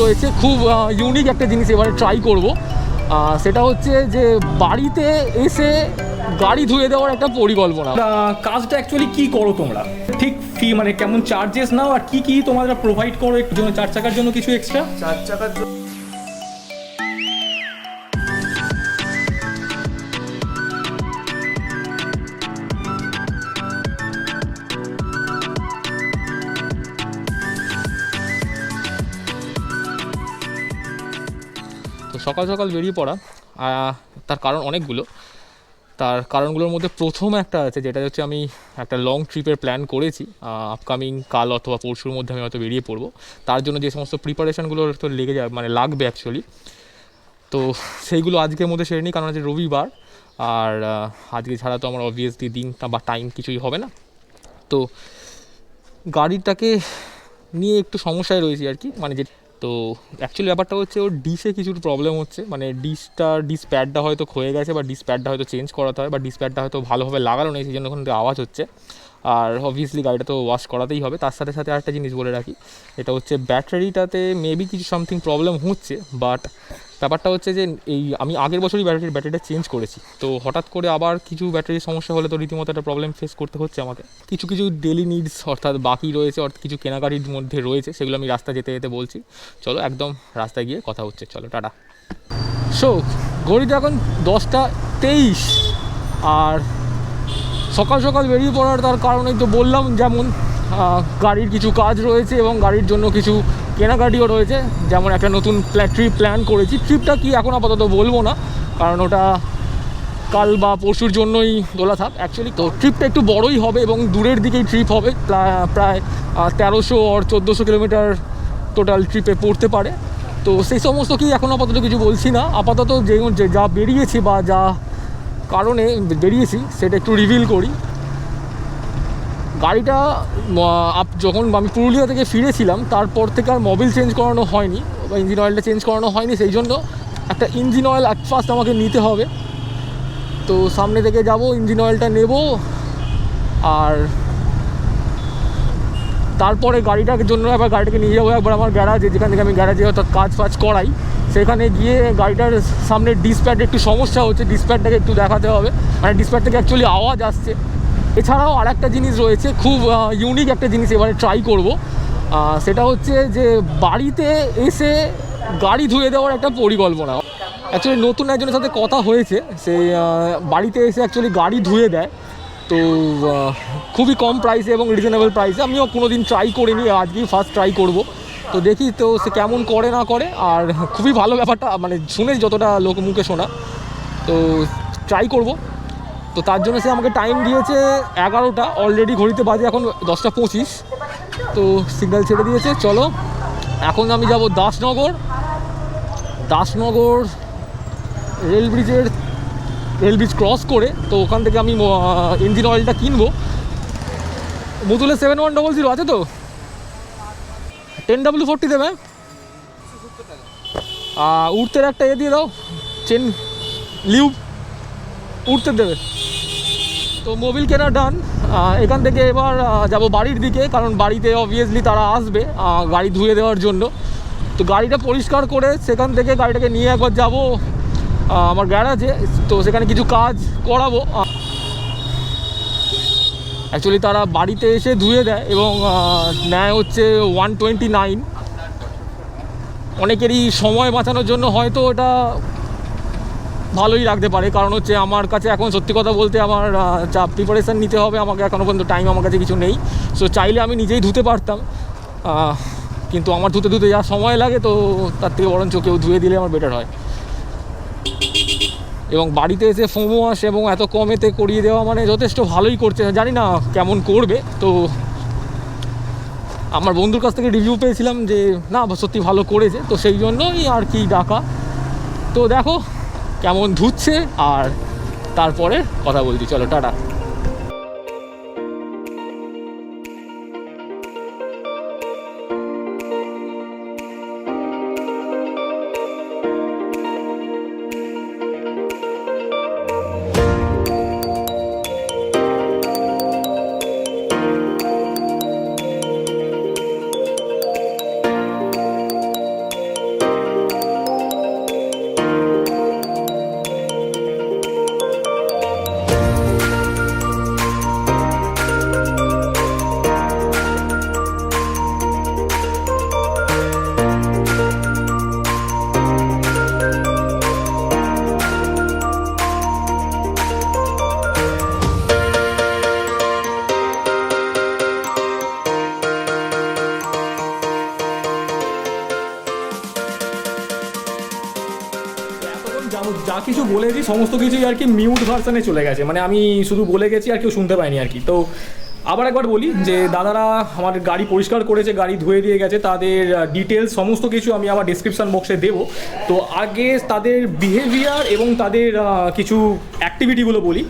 রয়েছে, খুব ইউনিক একটা জিনিস এবারে ট্রাই করব। সেটা হচ্ছে যে বাড়িতে এসে গাড়ি ধুয়ে দেওয়ার একটা পরিকল্পনা। কাজটা অ্যাকচুয়ালি কী করো তোমরা, ঠিক ফি মানে কেমন চার্জেস নাও, আর কি কি তোমরা প্রোভাইড করো? একটু জন্য 4 চাকার জন্য কিছু এক্সট্রা? 4 চাকার জন্য তো সকাল সকাল বেরিয়ে পড়া, তার কারণ অনেকগুলো। তার কারণগুলোর মধ্যে প্রথম একটা আছে, যেটা হচ্ছে আমি একটা লং ট্রিপের প্ল্যান করেছি। আপকামিং কাল অথবা পরশুর মধ্যে আমি হয়তো বেরিয়ে পড়বো। তার জন্য যে সমস্ত প্রিপারেশানগুলো তো লেগে যায়, মানে লাগবে অ্যাকচুয়ালি, তো সেইগুলো আজকের মধ্যে সেরে নিই, কারণ আজকে রবিবার। আর আজকে ছাড়া তো আমার অবভিয়াসলি দিনটা বা টাইম কিছুই হবে না। তো গাড়িটাকে নিয়ে একটু সমস্যায় রয়েছি আর কি, মানে যে তো অ্যাকচুয়ালি ব্যাপারটা হচ্ছে ওর ডিসে কিছু প্রবলেম হচ্ছে, মানে ডিস প্যাডটা হয়তো ক্ষয়ে গেছে, বা ডিস প্যাডটা হয়তো চেঞ্জ করাতে হয়, বা ডিস প্যাডটা হয়তো ভালোভাবে লাগানো নেই, সেই জন্য ওখান থেকে আওয়াজ হচ্ছে। আর অবভিয়াসলি গাড়িটা তো ওয়াশ করাতেই হবে। তার সাথে সাথে আরেকটা জিনিস বলে রাখি, এটা হচ্ছে ব্যাটারিটাতে মেবি কিছু সামথিং প্রবলেম হচ্ছে। বাট ব্যাপারটা হচ্ছে যে আমি আগের বছরই ব্যাটারিটা চেঞ্জ করেছি, তো হঠাৎ করে আবার কিছু ব্যাটারির সমস্যা হলে তো রীতিমতো একটা প্রবলেম ফেস করতে হচ্ছে আমাকে। কিছু ডেলি নিডস অর্থাৎ বাকি রয়েছে, অর্থাৎ কিছু কেনাকাটির মধ্যে রয়েছে, সেগুলো আমি রাস্তা যেতে যেতে বলছি। চলো একদম রাস্তায় গিয়ে কথা হচ্ছে, চলো টাটা। সো ঘড়িটা এখন 10:23, আর সকাল সকাল বেরিয়ে পড়ার তার কারণেই তো বললাম, যেমন গাড়ির কিছু কাজ রয়েছে এবং গাড়ির জন্য কিছু কেনাকাটিও রয়েছে। যেমন একটা নতুন ট্রিপ প্ল্যান করেছি। ট্রিপটা কি এখন আপাতত বলবো না, কারণ ওটা কাল বা পরশুর জন্যই তোলা থাক অ্যাকচুয়ালি। তো ট্রিপটা একটু বড়ই হবে এবং দূরের দিকেই ট্রিপ হবে, প্রায় 1300 আর 1400 কিলোমিটার টোটাল ট্রিপে পড়তে পারে। তো সেই সমস্ত কি এখন আপাতত কিছু বলছি না। আপাতত যা বেরিয়েছি বা যা কারণে বেরিয়েছি সেটা একটু রিভিল করি। গাড়িটা যখন আমি পুরুলিয়া থেকে ফিরেছিলাম, তারপর থেকে আর মোবিল চেঞ্জ করানো হয়নি বা ইঞ্জিন অয়েলটা চেঞ্জ করানো হয়নি, সেই জন্য একটা ইঞ্জিন অয়েল অ্যাট ফার্স্ট আমাকে নিতে হবে। তো সামনে থেকে যাব, ইঞ্জিন অয়েলটা নেব, আর তারপরে গাড়িটার জন্য আবার গাড়িটাকে নিয়ে যাবো একবার আমার গ্যারাজে, যেখান থেকে আমি গ্যারাজে অর্থাৎ কাজ করাই। সেখানে গিয়ে গাড়িটার সামনে ডিসপ্যাড একটু সমস্যা হচ্ছে, ডিসপ্যাডটাকে একটু দেখাতে হবে, মানে ডিসপ্যাড থেকে অ্যাকচুয়ালি আওয়াজ আসছে। এছাড়াও আর একটা জিনিস রয়েছে, খুব ইউনিক একটা জিনিস এবারে ট্রাই করব। সেটা হচ্ছে যে বাড়িতে এসে গাড়ি ধুয়ে দেওয়ার একটা পরিকল্পনা। অ্যাকচুয়ালি নতুন একজনের সাথে কথা হয়েছে, সে বাড়িতে এসে অ্যাকচুয়ালি গাড়ি ধুয়ে দেয়। তো খুবই কম প্রাইসে এবং রিজনেবল প্রাইসে। আমিও কোনো দিন ট্রাই করিনি, আজকেই ফার্স্ট ট্রাই করব। তো দেখি তো সে কেমন করে না করে। আর খুবই ভালো ব্যাপারটা, মানে শুনে যতটা লোক মুখে শোনা, তো ট্রাই করব। তো তার জন্য সে আমাকে টাইম দিয়েছে 11টা, অলরেডি ঘড়িতে বাজে এখন 10:25। তো সিগন্যাল ছেড়ে দিয়েছে, চলো এখন আমি যাব দাসনগর রেল ব্রিজ ক্রস করে। তো ওখান থেকে আমি ইঞ্জিন অয়েলটা কিনবো। মুতুলে 7100 আছে তো, 10W40 দেবে। উঠতের একটা দিয়ে দাও, চেন লিউব উঠতে দেবে। তো মোবিল কেনা ডান। এখান থেকে এবার যাব বাড়ির দিকে, কারণ বাড়িতে অবভিয়াসলি তারা আসবে গাড়ি ধুয়ে দেওয়ার জন্য। তো গাড়িটা পরিষ্কার করে সেখান থেকে গাড়িটাকে নিয়ে একবার যাব আমার গ্যারাজে। তো সেখানে কিছু কাজ করাবো। অ্যাকচুয়ালি তারা বাড়িতে এসে ধুয়ে দেয় এবং নেয় হচ্ছে 129। অনেকেরই সময় বাঁচানোর জন্য হয়তো এটা ভালোই লাগতে পারে, কারণ হচ্ছে আমার কাছে এখন সত্যি কথা বলতে আমার যা প্রিপারেশান নিতে হবে, আমাকে এখনও পর্যন্ত টাইম আমার কাছে কিছু নেই। সো চাইলে আমি নিজেই ধুতে পারতাম, কিন্তু আমার ধুতে যা সময় লাগে, তো তার থেকে বরঞ্চ কেউ ধুয়ে দিলে আমার বেটার হয়। এবং বাড়িতে এসে ফোম ওয়াশ এবং এত কমেতে করিয়ে দেওয়া মানে যথেষ্ট ভালোই করছে। জানি না কেমন করবে। তো আমার বন্ধুর কাছ থেকে রিভিউ পেয়েছিলাম যে না সত্যি ভালো করেছে, তো সেই জন্যই আর কি ডাকা। তো দেখো কেমন ধুচ্ছে, আর তারপরে কথা বলছি, চলো টাটা। যা কিছু বলেছি সমস্ত কিছুই আর কি মিউট ভার্সানে চলে গেছে, মানে আমি শুধু বলে গেছি আর কেউ শুনতে পাইনি আর কি। তো আবার একবার বলি যে দাদারা আমার গাড়ি পরিষ্কার করেছে, গাড়ি ধুয়ে দিয়ে গেছে, তাদের ডিটেলস সমস্ত কিছু আমি আমার ডিসক্রিপশান বক্সে দেবো। তো আগে তাদের বিহেভিয়ার এবং তাদের কিছু অ্যাক্টিভিটিগুলো বলি।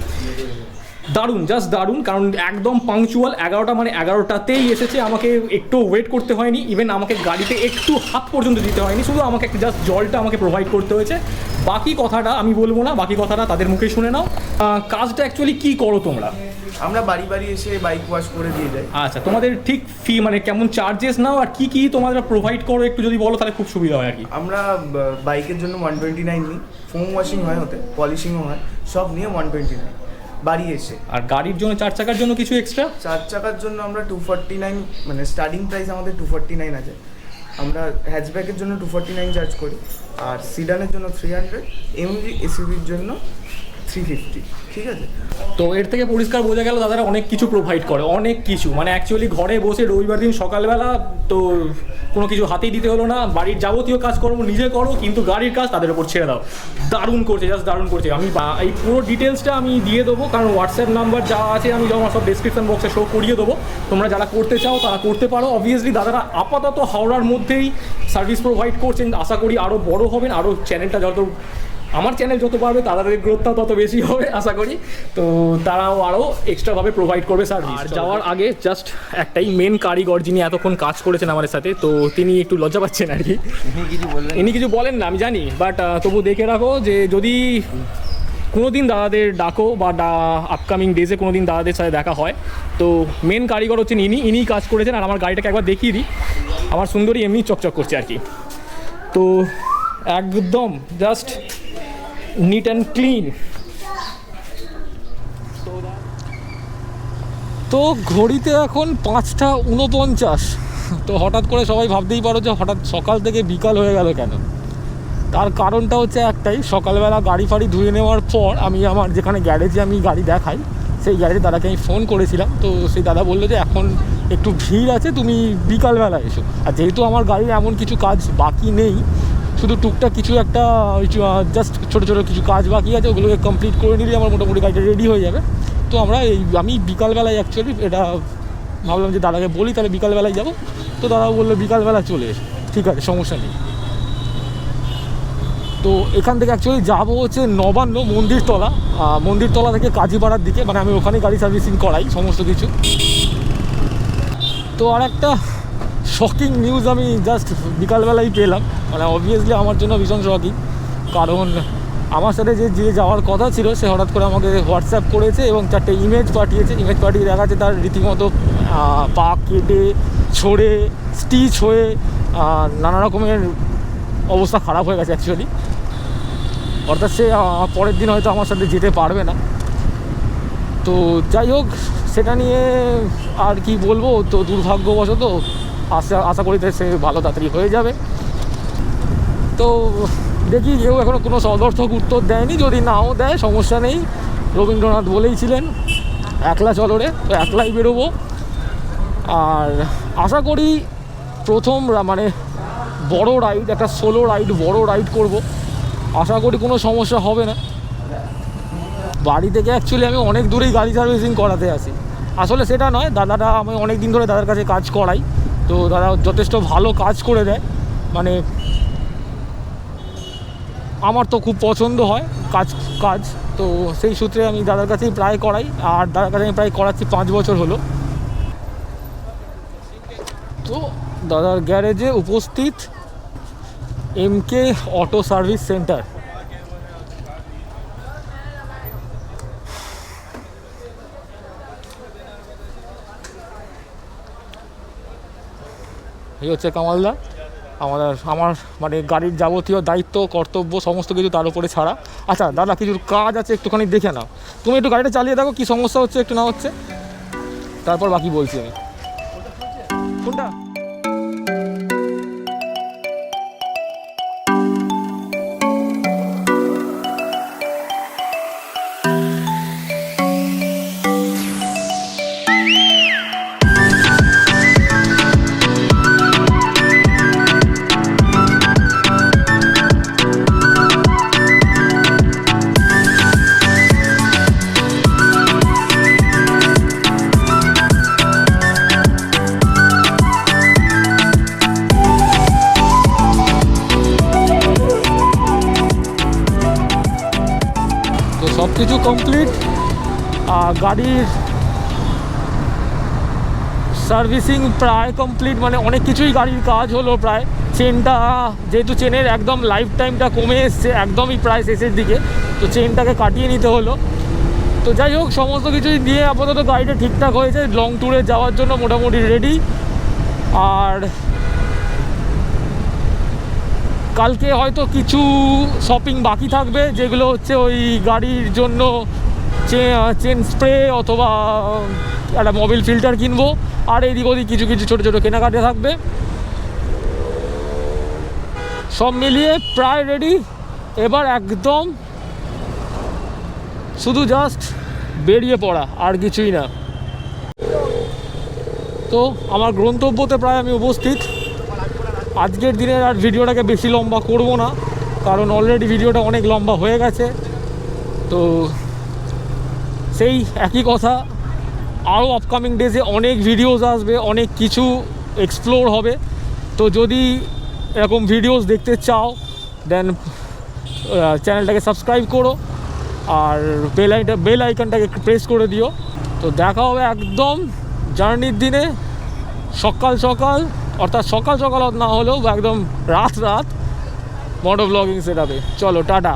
দারুণ, জাস্ট দারুণ, কারণ একদম পাংচুয়াল। 11টা মানে 11টাতেই এসেছে, আমাকে একটু ওয়েট করতে হয়নি, ইভেন আমাকে গাড়িতে একটু হাত পর্যন্ত দিতে হয়নি, শুধু আমাকে একটা জাস্ট জলটা আমাকে প্রোভাইড করতে হয়েছে। বাকি কথাটা আমি বলবো না, বাকি কথাটা তাদের মুখে শুনে নাও। কাজটা অ্যাকচুয়ালি কী করো তোমরা? আমরা বাড়ি বাড়ি এসে বাইক ওয়াশ করে দিয়ে যাই। আচ্ছা, তোমাদের ঠিক ফি মানে কেমন চার্জেস নাও আর কি তোমরা প্রোভাইড করো একটু যদি বলো তাহলে খুব সুবিধা হয় আর কি। আমরা বাইকের জন্য 129 নিই, ফোম ওয়াশিং হয়, ওতে পলিশিংও হয়, সব নিয়ে 129 বাড়ি এসে। আর গাড়ির জন্য 4 চাকার জন্য কিছু এক্সট্রা? 4 চাকার জন্য আমরা 249, মানে স্টার্টিং প্রাইস আমাদের 249 আছে। আমরা হ্যাচব্যাকের জন্য 249 চার্জ করি, আর সিডানের জন্য 300, এমজি এসইউভির জন্য 350। ঠিক আছে, তো এর থেকে পরিষ্কার বোঝা গেল দাদারা অনেক কিছু প্রোভাইড করে, অনেক কিছু, মানে অ্যাকচুয়ালি ঘরে বসে রবিবার দিন সকালবেলা তো কোনো কিছু হাতেই দিতে হলো না, বাড়ির যাবতীয় কাজকর্ম নিজে করো, কিন্তু গাড়ির কাজ তাদের উপর ছেড়ে দাও। দারুণ করছে, জাস্ট দারুণ করছে। আমি এই পুরো ডিটেলসটা আমি দিয়ে দেবো, কারণ হোয়াটসঅ্যাপ নাম্বার যা আছে আমি আমার সব ডিসক্রিপশন বক্সে শো করিয়ে দেবো। তোমরা যারা করতে চাও তারা করতে পারো। অবভিয়াসলি দাদারা আপাতত হাওড়ার মধ্যেই সার্ভিস প্রোভাইড করছেন, আশা করি আরও বড় হবেন, আরও চ্যানেলটা যত, আমার চ্যানেল যত বাড়বে তাদের গ্রোথটাও তত বেশি হবে আশা করি। তো তারাও আরও এক্সট্রাভাবে প্রোভাইড করবে সার্ভিস। আর যাওয়ার আগে জাস্ট একটাই, মেন কারিগর যিনি এতক্ষণ কাজ করেছেন আমাদের সাথে, তো তিনি একটু লজ্জা পাচ্ছেন আর কি, ইনি কিছু বলেন না আমি জানি, বাট তবু দেখে রাখো যে যদি কোনো দিন দাদাদের ডাকো বা আপকামিং ডেজে কোনো দিন দাদাদের সাথে দেখা হয়, তো মেন কারিগর হচ্ছেন ইনিই কাজ করেছেন। আর আমার গাড়িটাকে একবার দেখিয়ে দিই, আমার সুন্দরী এমনি চকচক করছে আর কি। তো একদম জাস্ট নিট অ্যান্ড ক্লিন। তো ঘড়িতে এখন 5:49। তো হঠাৎ করে সবাই ভাবতেই পারো যে হঠাৎ সকাল থেকে বিকাল হয়ে গেল কেন। তার কারণটা হচ্ছে একটাই, সকালবেলা গাড়ি ফাড়ি ধুয়ে নেওয়ার পর আমি আমার যেখানে গ্যারেজে আমি গাড়ি দেখাই সেই গ্যারেজে দাদাকে আমি ফোন করেছিলাম। তো সেই দাদা বললো যে এখন একটু ভিড় আছে, তুমি বিকালবেলা এসো। আর যেহেতু আমার গাড়ির এমন কিছু কাজ বাকি নেই, শুধু টুকটাক কিছু একটা জাস্ট ছোটো ছোটো কিছু কাজ বাকি আছে, ওগুলোকে কমপ্লিট করে নিলে আমার মোটামুটি গাড়িটা রেডি হয়ে যাবে। তো আমি বিকালবেলায় অ্যাকচুয়ালি এটা ভাবলাম যে দাদাকে বলি তাহলে বিকালবেলায় যাবো। তো দাদা বললো বিকালবেলা চলে এসো, ঠিক আছে সমস্যা নেই। তো এখান থেকে অ্যাকচুয়ালি যাবো হচ্ছে নবান্ন মন্দিরতলা থেকে কাজীপাড়ার দিকে, মানে আমি ওখানেই গাড়ি সার্ভিসিং করাই সমস্ত কিছু। তো আর একটা শকিং নিউজ আমি জাস্ট বিকালবেলাই পেলাম, মানে অবভিয়াসলি আমার জন্য ভীষণ শকিং, কারণ আমার সাথে যে যাওয়ার কথা ছিল সে হঠাৎ করে আমাকে হোয়াটসঅ্যাপ করেছে এবং 4টে ইমেজ পাঠিয়েছে। ইমেজ পাঠিয়ে দেখা যাচ্ছে তার রীতিমতো পা কেটে ছড়ে স্টিচ হয়ে নানা রকমের অবস্থা খারাপ হয়ে গেছে অ্যাকচুয়ালি। অর্থাৎ সে পরের দিন হয়তো আমার সাথে যেতে পারবে না। তো যাই হোক, সেটা নিয়ে আর কি বলবো, তো দুর্ভাগ্যবশত আশা করি সে ভালো তাড়াতাড়ি হয়ে যাবে। তো দেখি, কেউ এখনও কোনো সদর্থক উত্তর দেয়নি, যদি নাও দেয় সমস্যা নেই। রবীন্দ্রনাথ বলেইছিলেন একলা চলো রে, তো একলাই বেরোবো। আর আশা করি প্রথম মানে বড় রাইড, একটা সোলো রাইড, বড় রাইড করব, আশা করি কোনো সমস্যা হবে না। বাড়ি থেকে অ্যাকচুয়ালি আমি অনেক দূরেই গাড়ি সার্ভিসিং করাতে আসি, আসলে সেটা নয়, দাদাটা আমি অনেক দিন ধরে দাদার কাছে কাজ করাই, তো দাদা যথেষ্ট ভালো কাজ করে দেয়, মানে আমার তো খুব পছন্দ হয় কাজ। তো সেই সূত্রে আমি দাদার কাছেই প্রায় করাই, আর দাদার কাছে আমি প্রায় করাচ্ছি 5 বছর হলো। তো দাদার গ্যারেজে উপস্থিত MK অটো সার্ভিস সেন্টার। এই হচ্ছে কামালদা, আমার মানে গাড়ির যাবতীয় দায়িত্ব কর্তব্য সমস্ত কিছু তার উপরে ছাড়া। আচ্ছা দাদা, কিছু কাজ আছে একটুখানি দেখে নাও, তুমি একটু গাড়িটা চালিয়ে দেখো কী সমস্যা হচ্ছে একটু না হচ্ছে, তারপর বাকি বলছি আমি। কোনটা? সব কিছু কমপ্লিট। গাড়ির সার্ভিসিং প্রায় কমপ্লিট, মানে অনেক কিছুই গাড়ির কাজ হলো প্রায়। চেনটা যেহেতু চেনের একদম লাইফ টাইমটা কমে এসছে, একদমই প্রায় শেষের দিকে, তো চেনটাকে কাটিয়ে নিতে হলো। তো যাই হোক, সমস্ত কিছুই দিয়ে আপাতত গাড়িটা ঠিকঠাক হয়েছে, লং ট্যুরে যাওয়ার জন্য মোটামুটি রেডি। আর কালকে হয়তো কিছু শপিং বাকি থাকবে, যেগুলো হচ্ছে ওই গাড়ির জন্য চেন স্প্রে অথবা একটা মোবিল ফিল্টার কিনবো, আর এদিক ওদিক কিছু কিছু ছোটো ছোটো কেনাকাটা থাকবে। সব মিলিয়ে প্রায় রেডি। এবার একদম শুধু জাস্ট বেরিয়ে পড়া, আর কিছুই না। তো আমার গন্তব্যতে প্রায় আমি উপস্থিত। আজকের দিনের আর ভিডিওটাকে বেশি লম্বা করব না, কারণ অলরেডি ভিডিওটা অনেক লম্বা হয়ে গেছে। তো সেই একই কথা, আরও আপকামিং ডেজে অনেক ভিডিওস আসবে, অনেক কিছু এক্সপ্লোর হবে। তো যদি এরকম ভিডিওস দেখতে চাও দেন চ্যানেলটাকে সাবস্ক্রাইব করো, আর বেল আইকনটাকে প্রেস করে দিও। তো দেখা হবে একদম জার্নির দিনে সকাল সকাল, অর্থাৎ সকাল সকাল না হলেও একদম রাত মোটো ব্লগিং সেট আপে। চলো, টাটা।